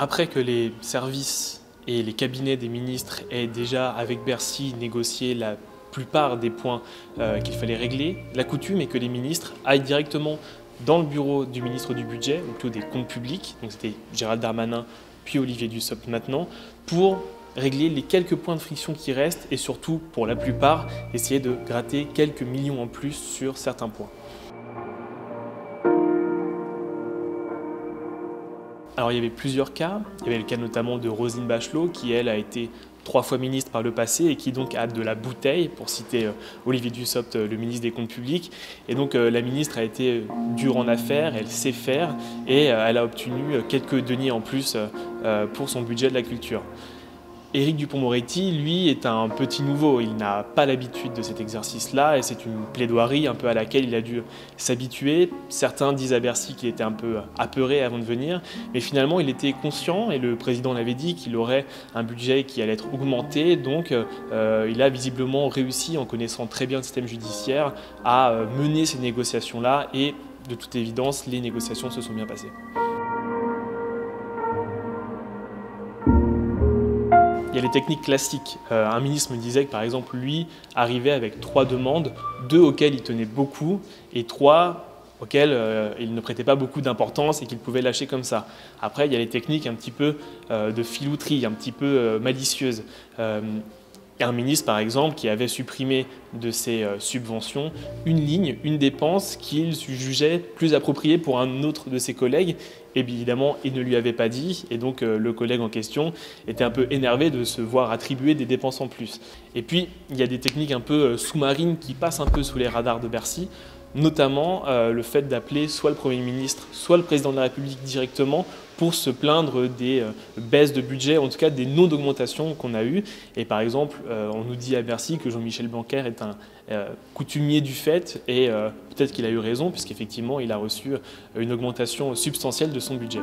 Après que les services et les cabinets des ministres aient déjà, avec Bercy, négocié la plupart des points qu'il fallait régler, la coutume est que les ministres aillent directement dans le bureau du ministre du Budget, ou plutôt des comptes publics, donc c'était Gérald Darmanin, puis Olivier Dussopt maintenant, pour régler les quelques points de friction qui restent et surtout, pour la plupart, essayer de gratter quelques millions en plus sur certains points. Alors il y avait plusieurs cas. Il y avait le cas notamment de Roselyne Bachelot qui, elle, a été 3 fois ministre par le passé et qui donc a de la bouteille, pour citer Olivier Dussopt, le ministre des Comptes publics. Et donc la ministre a été dure en affaires, elle sait faire et elle a obtenu quelques deniers en plus pour son budget de la culture. Éric Dupond-Moretti, lui, est un petit nouveau. Il n'a pas l'habitude de cet exercice-là et c'est une plaidoirie un peu à laquelle il a dû s'habituer. Certains disent à Bercy qu'il était un peu apeuré avant de venir, mais finalement il était conscient et le président l'avait dit qu'il aurait un budget qui allait être augmenté. Donc il a visiblement réussi, en connaissant très bien le système judiciaire, à mener ces négociations-là et de toute évidence, les négociations se sont bien passées. Il y a les techniques classiques. Un ministre me disait que par exemple lui arrivait avec 3 demandes, 2 auxquelles il tenait beaucoup et 3 auxquelles il ne prêtait pas beaucoup d'importance et qu'il pouvait lâcher comme ça. Après il y a les techniques un petit peu de filouterie, un petit peu malicieuses. Un ministre, par exemple, qui avait supprimé de ses subventions une ligne, une dépense qu'il jugeait plus appropriée pour un autre de ses collègues. Et bien évidemment, il ne lui avait pas dit. Et donc, le collègue en question était un peu énervé de se voir attribuer des dépenses en plus. Et puis, il y a des techniques un peu sous-marines qui passent un peu sous les radars de Bercy, notamment le fait d'appeler soit le Premier ministre, soit le Président de la République directement pour se plaindre des baisses de budget, en tout cas des non-augmentations qu'on a eues. Et par exemple, on nous dit à Bercy que Jean-Michel Blanquer est un coutumier du fait, et peut-être qu'il a eu raison, puisqu'effectivement, il a reçu une augmentation substantielle de son budget.